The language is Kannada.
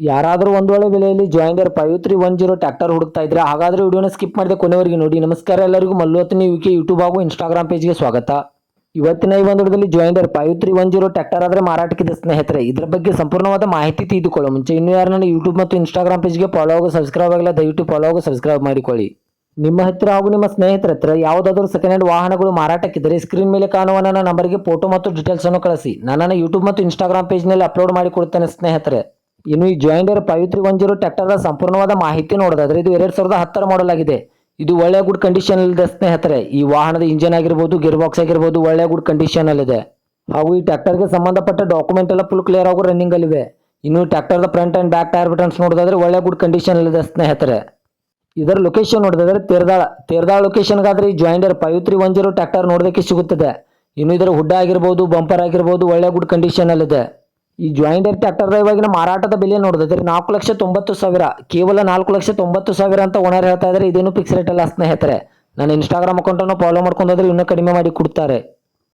ಯಾರಾದರೂ ಒಂದು ಒಳ್ಳೆ ಬೆಲೆಯಲ್ಲಿ ಜಾಯಿಂಡರ್ 5310 ಟ್ರ್ಯಾಕ್ಟರ್ ಹುಡುಕ್ತಾ ಇದ್ರೆ ಹಾಗಾದ್ರೆ ವಿಡಿಯೋನ ಸ್ಕಿಪ್ ಮಾಡದೆ ಕೊನೆವರೆಗೆ ನೋಡಿ. ನಮಸ್ಕಾರ ಎಲ್ಲರಿಗೂ, ಮಲ್ಲುವತ್ತಿನ ಯುಕೆ ಯೂಟ್ಯೂಬ್ ಹಾಗೂ ಇನ್ಸ್ಟಾಗ್ರಾಮ್ ಪೇಜ್ಗೆ ಸ್ವಾಗತ. ಇವತ್ತಿನ ಈ ಒಂದು ವಿಡಿಯೋದಲ್ಲಿ ಜಾಯಿಂಡರ್ 5310 ಟ್ರ್ಯಾಕ್ಟರ್ ಆದರೆ ಮಾರಾಟಕ್ಕಿದೆ ಸ್ನೇಹಿತರೆ. ಇದರ ಬಗ್ಗೆ ಸಂಪೂರ್ಣವಾದ ಮಾಹಿತಿ ತಿಳಿದುಕೊಳ್ಳೋ ಮುಂಚೆ ಇನ್ನೂ ಯಾರು ನನ್ನ ಯೂಟ್ಯೂಬ್ ಮತ್ತು ಇನ್ಸ್ಟಾಗ್ರಾಮ್ ಪೇಜ್ಗೆ ಫಾಲೋ ಹಾಗೂ ಸಬ್ಸ್ಕ್ರೈಬ್ ಆಗಿಲ್ಲ, ದಯವಿಟ್ಟು ಫಾಲೋ ಹಾಗೂ ಸಬ್ಸ್ಕ್ರೈಬ್ ಮಾಡಿಕೊಳ್ಳಿ. ನಿಮ್ಮ ಹತ್ತಿರ ಹಾಗೂ ನಿಮ್ಮ ಸ್ನೇಹಿತರ ಹತ್ರ ಯಾವುದಾದರೂ ಸೆಕೆಂಡ್ ಹ್ಯಾಂಡ್ ವಾಹನಗಳು ಮಾರಾಟಕ್ಕಿದ್ದರೆ ಸ್ಕ್ರೀನ್ ಮೇಲೆ ಕಾಣುವ ನನ್ನ ನಂಬರ್ಗೆ ಫೋಟೋ ಮತ್ತು ಡೀಟೇಲ್ಸ್ ಅನ್ನು ಕಳಿಸಿ. ನನ್ನ ಯೂಟ್ಯೂಬ್ ಮತ್ತು ಇನ್ಸ್ಟಾಗ್ರಾಮ್ ಪೇಜ್ನಲ್ಲಿ ಅಪ್ಲೋಡ್ ಮಾಡಿಕೊಡ್ತೇನೆ ಸ್ನೇಹಿತರೆ. ಇನ್ನು ಈ ಜಾಯಿಂಡರ್ 5310 ಟ್ರ್ಯಾಕ್ಟರ್ನ ಸಂಪೂರ್ಣವಾದ ಮಾಹಿತಿ ನೋಡೋದಾದ್ರೆ ಇದು 2010 ಮಾಡಲ್ ಆಗಿದೆ. ಇದು ಒಳ್ಳೆ ಗುಡ್ ಕಂಡೀಷನ್ ಇದೆ ಸ್ನೇಹಿತರೆ. ಈ ವಾಹನದ ಇಂಜಿನ್ ಆಗಿರ್ಬೋದು, ಗೇರ್ ಬಾಕ್ಸ್ ಆಗಿರ್ಬೋದು ಒಳ್ಳೆ ಗುಡ್ ಕಂಡೀಷನ್ ಅಲ್ಲಿದೆ. ಹಾಗೂ ಈ ಟ್ರ್ಯಾಕ್ಟರ್ಗೆ ಸಂಬಂಧಪಟ್ಟ ಡಾಕ್ಯುಮೆಂಟ್ ಎಲ್ಲ ಫುಲ್ ಕ್ಲಿಯರ್ ಹಾಗೂ ರನ್ನಿಂಗ್ ಅಲ್ಲಿವೆ. ಇನ್ನು ಟ್ರ್ಯಾಕ್ಟರ್ದ front and back tyre buttons ನೋಡೋದಾದ್ರೆ ಒಳ್ಳೆ ಗುಡ್ ಕಂಡೀಷನ್ ಅಲ್ಲಿದೆ ಸ್ನೇಹಿತರೆ. ಇದರ ಲೊಕೇಶನ್ ನೋಡೋದಾದ್ರೆ ತೇರ್ದಾಳ ಲೊಕೇಶನ್ಗಾದ್ರೆ ಈ ಜಾಯಿಂಡರ್ 5310 ಟ್ರ್ಯಾಕ್ಟರ್ ನೋಡೋದಕ್ಕೆ ಸಿಗುತ್ತದೆ. ಇನ್ನು ಇದರ ಹುಡ್ಡ ಆಗಿರ್ಬೋದು, ಬಂಪರ್ ಆಗಿರ್ಬೋದು ಒಳ್ಳೆ ಗುಡ್ ಕಂಡೀಷನ್ ಅಲ್ಲಿದೆ. ಈ ಜಾಯಿಂಡರ್ ಟ್ರ್ಯಾಕ್ಟರ್ದ ಇವಾಗಿನ ಮಾರಾಟದ ಬೆಲೆ ನೋಡೋದಾದ್ರೆ 4,90,000, ಕೇವಲ 4,90,000 ಅಂತ ಓನರ್ ಹೇಳ್ತಾ ಇದ್ದಾರೆ. ಇದೇನು ಫಿಕ್ಸ್ ರೇಟ್ ಅಲ್ಲ ಸ್ನೇಹಿತರೆ. ನಾನು ಇನ್ಸ್ಟಾಗ್ರಾಮ್ ಅಕೌಂಟನ್ನು ಫಾಲೋ ಮಾಡ್ಕೊಂಡಾದ್ರೆ ಇನ್ನೂ ಕಡಿಮೆ ಮಾಡಿ ಕೊಡ್ತಾರೆ.